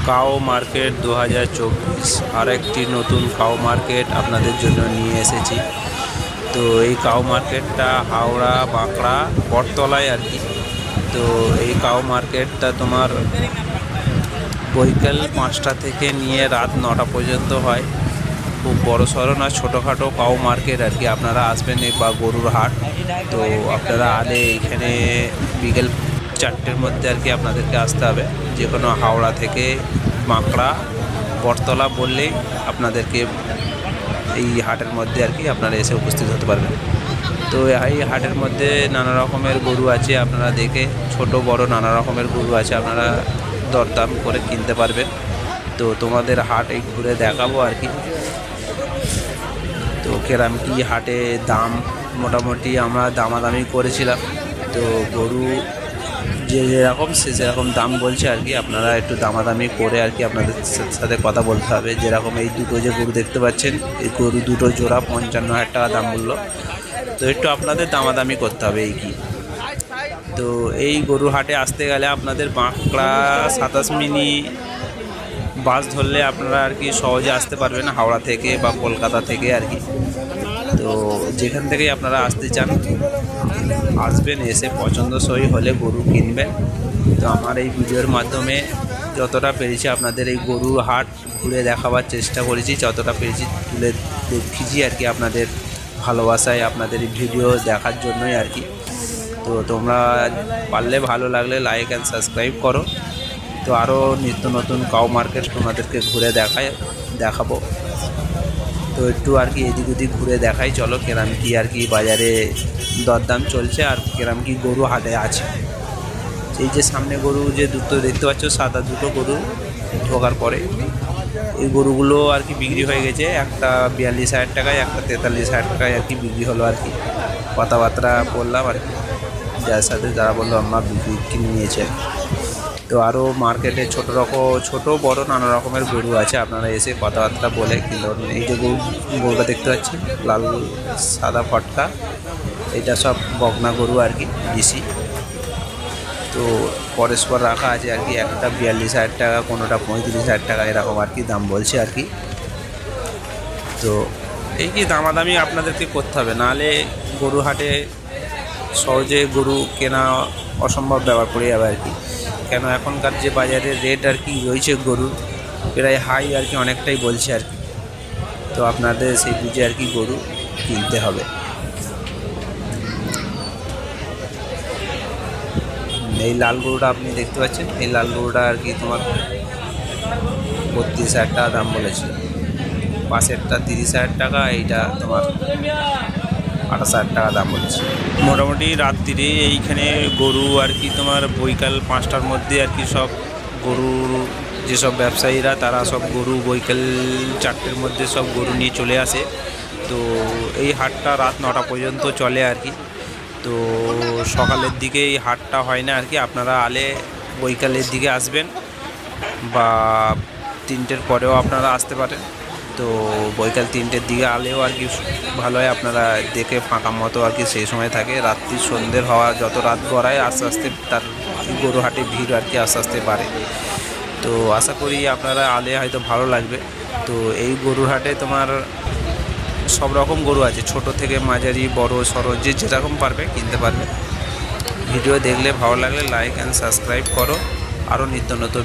কাও মার্কেট 2024 আর একটি নতুন কাও মার্কেট আপনাদের জন্য নিয়ে এসেছি। তো এই কাও মার্কেটটা হাওড়া বাঁকড়া বটতলায় আর কি। তো এই কাও মার্কেটটা তোমার বৈকাল 5টা থেকে নিয়ে রাত 9টা পর্যন্ত হয়। খুব বড় সড়ো না, ছোটোখাটো কাও মার্কেট আর কি। আপনারা আসবেন বা গরুর হাট, তো আপনারা আলে এখানে বিকেল 4টের মধ্যে আর কি আপনাদেরকে আসতে হবে। যে কোনো হাওড়া থেকে বাঁকড়া বটতলা বললেই আপনাদেরকে এই হাটের মধ্যে আর কি আপনারা এসে উপস্থিত হতে পারবেন। তো এই হাটের মধ্যে নানা রকমের গরু আছে, আপনারা দেখে ছোট বড় নানা রকমের গরু আছে, আপনারা দরদাম করে কিনতে পারবেন। তো তোমাদের হাট এই ঘুরে দেখাবো আর কি। তো কেরাম কি হাটে দাম মোটামুটি আমরা দামাদামি করেছিলাম। তো গরু যে যেরকম সে যেরকম দাম বলছে আর কি, আপনারা একটু দামাদামি করে আর কি আপনাদের সাথে কথা বলতে হবে। যেরকম এই দুটো যে গরু দেখতে পাচ্ছেন, এই গরু দুটো জোড়া 55,000 টাকা দাম বললো। তো একটু আপনাদের দামাদামি করতে হবে এই কি। তো এই গরু হাটে আসতে গেলে আপনাদের বাঁকড়া 27 মিনি বাস ধরলে আপনারা আর কি সহজে আসতে পারবেন, হাওড়া থেকে বা কলকাতা থেকে আর কি। তো যেখান থেকেই আপনারা আসতে চান আসবেন, এসে পছন্দসই হলে গরু কিনবেন। তো আমার এই ভিডিওর মাধ্যমে যতটা পেরেছি আপনাদের এই গরু হাট ঘুরে দেখাবার চেষ্টা করেছি, যতটা পেরেছি তুলে দেখিয়েছি আর কি আপনাদের ভালোবাসায়, আপনাদের এই ভিডিও দেখার জন্যই আর কি। তো তোমরা পারলে ভালো লাগলে লাইক অ্যান্ড সাবস্ক্রাইব করো। তো আরও নিত্য নতুন কাও মার্কেট তোমাদেরকে ঘুরে দেখাবো। তো একটু আর কি এদিক ওদিক ঘুরে দেখাই, চলো কেরাম কি আর কি বাজারে দরদাম চলছে আর কেরাম কি গরু হাটে আছে। এই যে সামনে গরু যে দুটো দেখতে পাচ্ছ, সাদা দুটো গরু ঢোকার পরে এই গরুগুলো আর কি বিক্রি হয়ে গেছে। একটা 42,000 টাকায়, একটা 43,000 টাকায় আর কি বিক্রি হলো আর কি। কথাবার্তা বললাম আর কি যার সাথে, যারা বললো আমরা বিক্রি কিনে নিয়েছে। তো আরও মার্কেটে ছোট বড় নানা রকমের গরু আছে, আপনারা এসে কথাবার্তা বলে কিনতে পারবেন। এই যে গরুটা দেখতে পাচ্ছেন লাল সাদা ফটকা, এটা সব বকনা গরু আর কি, দেশি। তো পরস্পর রাখা আছে আর কি, একটা 42,000 টাকা, কোনোটা 35,000 টাকা এরকম আর কি দাম বলছে আর কি। তো এই কি দামাদামি আপনাদেরকে করতে হবে, নাহলে গরু হাটে সহজে গরু কেনা অসম্ভব ব্যাপার পড়ে যাবে আর কি। কেন এখনকার যে বাজারের রেট আর কি রয়েছে গরুর প্রায় হাই আর কি, অনেকটাই বলছে আর কি। তো আপনাদের সেই বুঝে আর কি গরু কিনতে হবে। এই লাল গরুটা আপনি দেখতে পাচ্ছেন, এই লাল গরুটা আর কি তোমার 32,000 টাকা দাম বলেছে। পাশেরটা 30,000 টাকা, এইটা তোমার 28,000 টাকা দাম বলেছে। মোটামুটি রাত্রিরে এইখানে গরু আর কি তোমার বৈকাল 5টার মধ্যে আর কি সব গরুর যেসব ব্যবসায়ীরা তারা সব গরু বৈকাল 4টের মধ্যে সব গরু নিয়ে চলে আসে। তো এই হাটটা রাত 9টা পর্যন্ত চলে আর কি। তো সকালের দিকে এই হাটটা হয় না আর কি, আপনারা আলে বৈকালের দিকে আসবেন বা 3টের পরেও আপনারা আসতে পারেন। তো বৈকাল 3টের দিকে আলেও আর কি ভালো হয়, আপনারা দেখে ফাঁকা মতো আর কি সেই সময় থাকে। রাত্রি সন্ধ্যের হওয়া যত রাত গড়ায় আস্তে আস্তে তার গরু হাটে ভিড় আর কি আস্তে আস্তে বাড়ে। তো আশা করি আপনারা আলে হয়তো ভালো লাগবে। তো এই গরুর হাটে তোমার সব রকম গরু আছে, ছোট থেকে মাঝারি বড় সড়ো, যে যেরকম পারবে কিনতে পারবে। ভিডিও দেখলে ভালো লাগলে লাইক অ্যান্ড সাবস্ক্রাইব করো। আরও নিত্য নতুন